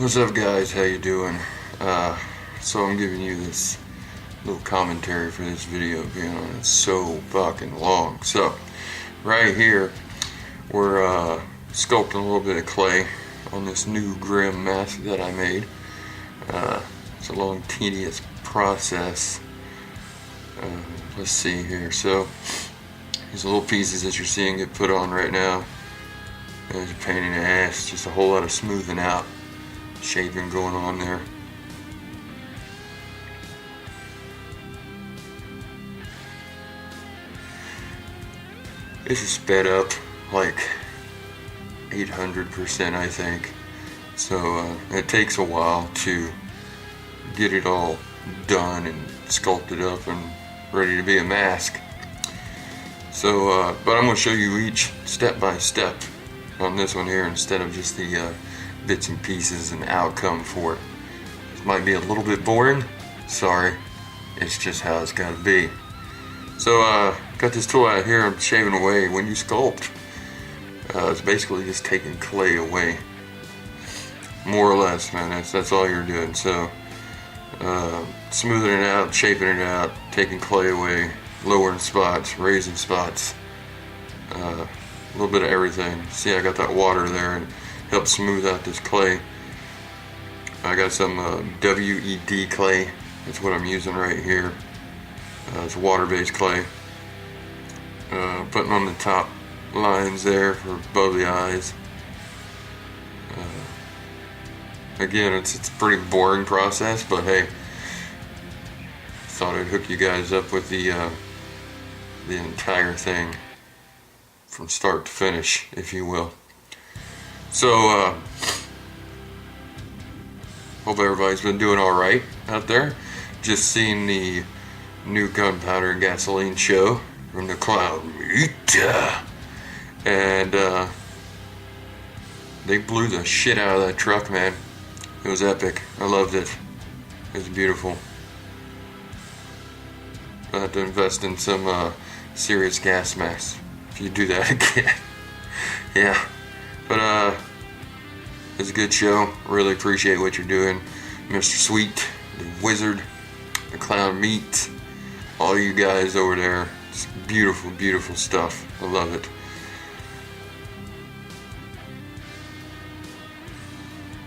What's up, guys? How you doing? So I'm giving you this little commentary for this video, being on it's so fucking long. So right here we're sculpting a little bit of clay on this new Grimm mask that I made. It's a long, tedious process. Let's see here. So these little pieces that you're seeing get put on right now. There's a pain in the ass, just a whole lot of smoothing out, shaping going on there. This is sped up like 800%, I think. So it takes a while to get it all done and sculpted up and ready to be a mask. So, but I'm going to show you each step by step on this one here, instead of just the bits and pieces and outcome for it. This might be a little bit boring. Sorry, it's just how it's got to be. So, got this tool out here. I'm shaving away. When you sculpt, it's basically just taking clay away, more or less, man. That's all you're doing. So, smoothing it out, shaping it out, taking clay away, lowering spots, raising spots. A little bit of everything. See, I got that water there and helps smooth out this clay. I got some WED clay. That's what I'm using right here. It's water-based clay. Putting on the top lines there for above the eyes. Again, it's a pretty boring process, but hey, thought I'd hook you guys up with the entire thing from start to finish, if you will. So, hope everybody's been doing alright out there. Just seen the new Gunpowder and Gasoline show from the Cloud Meat. And they blew the shit out of that truck, man. It was epic. I loved it. It was beautiful. I have to invest in some serious gas masks if you do that again. Yeah. But it's a good show. Really appreciate what you're doing, Mr. Sweet, the Wizard, the Clown Meat, all you guys over there. It's beautiful, beautiful stuff. I love it.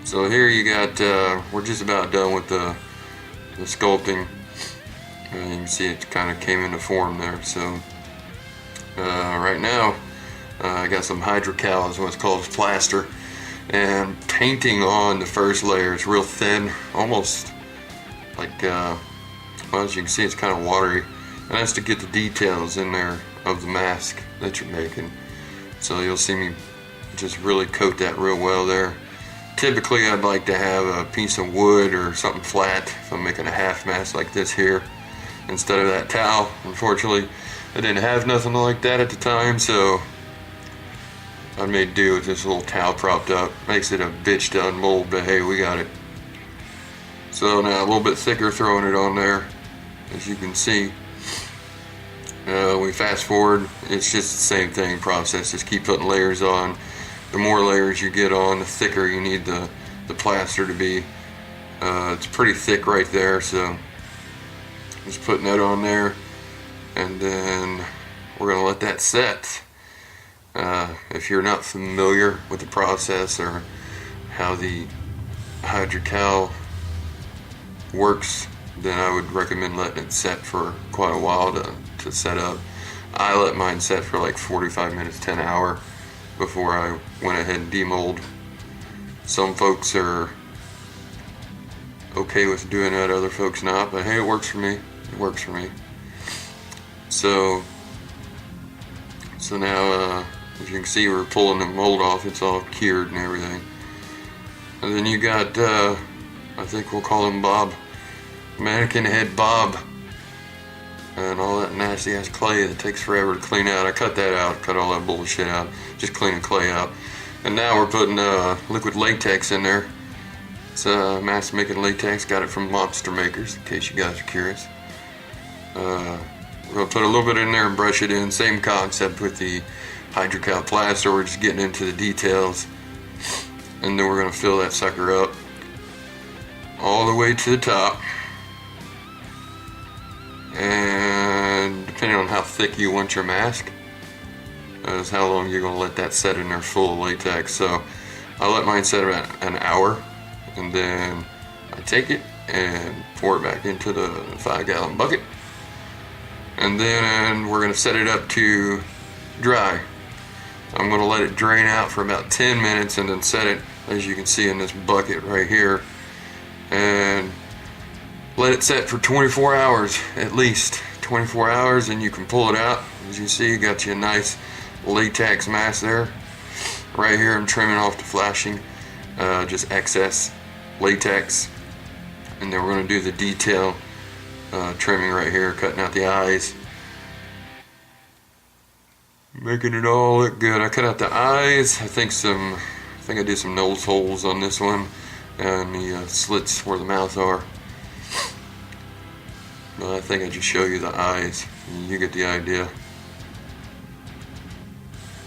So here you got, we're just about done with the sculpting. You can see it kind of came into form there. So right now I got some hydrocal, is what's called plaster, and painting on the first layer. It's real thin, almost like well, as you can see, it's kind of watery, and that's to get the details in there of the mask that you're making. So you'll see me just really coat that real well there. Typically I'd like to have a piece of wood or something flat if I'm making a half mask like this here, instead of that towel. Unfortunately, I didn't have nothing like that at the time, so I made do with this little towel propped up. Makes it a bitch to unmold, but hey, we got it. So now a little bit thicker, throwing it on there, as you can see. We fast forward, it's just the same thing process. Just keep putting layers on. The more layers you get on, the thicker you need the plaster to be. It's pretty thick right there, so just putting that on there, and then we're gonna let that set. If you're not familiar with the process or how the hydrocal works, then I would recommend letting it set for quite a while to set up. I let mine set for like 45 minutes to an hour before I went ahead and demold. Some folks are okay with doing that, other folks not, but hey, it works for me. It works for me. So now, as you can see, we're pulling the mold off. It's all cured and everything. And then you got, I think we'll call him Bob, Mannequin Head Bob, and all that nasty ass clay that takes forever to clean out. I cut that out, cut all that bullshit out, just cleaning clay out. And now we're putting liquid latex in there. It's mask making latex, got it from Monster Makers, in case you guys are curious. We're going to put a little bit in there and brush it in. Same concept with the hydrocal plaster. We're just getting into the details. And then we're going to fill that sucker up. all the way to the top. And depending on how thick you want your mask, is how long you're going to let that set in there full of latex. So I let mine set about an hour, and then I take it and pour it back into the 5-gallon bucket, and then we're going to set it up to dry. I'm going to let it drain out for about 10 minutes and then set it, as you can see, in this bucket right here, and let it set for 24 hours, at least 24 hours, and you can pull it out. As you see, got you a nice latex mask there. Right here I'm trimming off the flashing, just excess latex, and then we're going to do the detail trimming right here, cutting out the eyes, making it all look good. I cut out the eyes. I think I did some nose holes on this one, and the slits where the mouth are. But I think I just show you the eyes. You get the idea.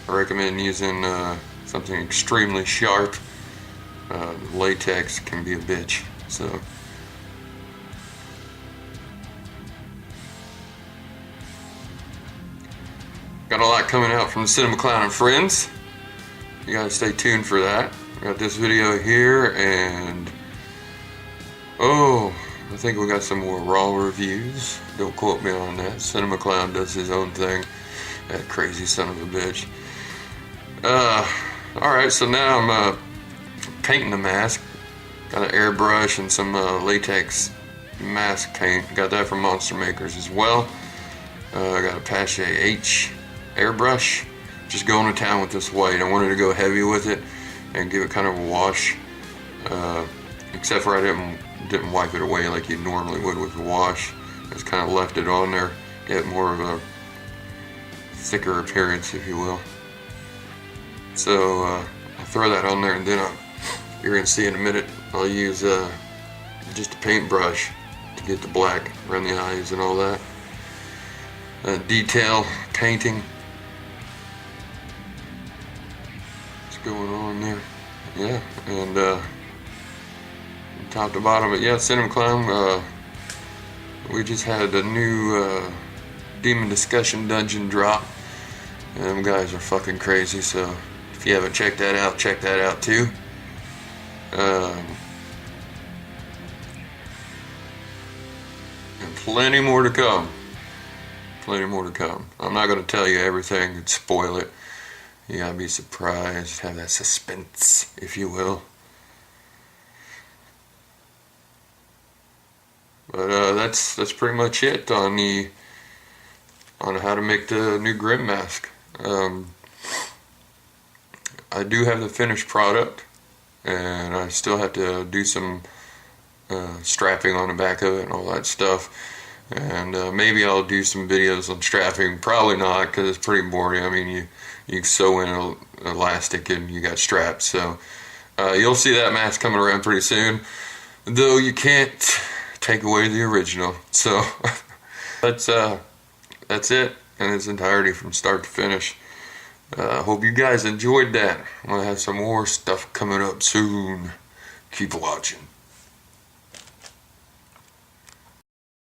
I recommend using something extremely sharp. Latex can be a bitch, so. Got a lot coming out from Cinema Clown and Friends. You gotta stay tuned for that. We got this video here, and I think we got some more Raw reviews. Don't quote me on that. Cinema Clown does his own thing. That crazy son of a bitch. Alright, so now I'm painting the mask. Got an airbrush and some latex mask paint. Got that from Monster Makers as well. I got a Pache H airbrush. Just going to town with this white. I wanted to go heavy with it and give it kind of a wash. Except for I didn't wipe it away like you normally would with a wash. I just kind of left it on there, get more of a thicker appearance, if you will. So I'll throw that on there, and then you're going to see in a minute I'll use just a paintbrush to get the black around the eyes and all that. Detail painting. What's going on there? Yeah, and top to bottom, but yeah, Cinema Clown, we just had a new Demon Discussion Dungeon drop. And them guys are fucking crazy, so if you haven't checked that out, check that out too. And plenty more to come. Plenty more to come. I'm not going to tell you everything and spoil it. You gotta be surprised, have that suspense, if you will. But that's pretty much it on how to make the new Grim mask. I do have the finished product, and I still have to do some strapping on the back of it and all that stuff. And maybe I'll do some videos on strapping. Probably not, because it's pretty boring. I mean, you sew in an elastic and you got straps. So you'll see that mask coming around pretty soon. Though you can't take away the original. So that's it in its entirety from start to finish. Hope you guys enjoyed that. I'm gonna have some more stuff coming up soon. Keep watching.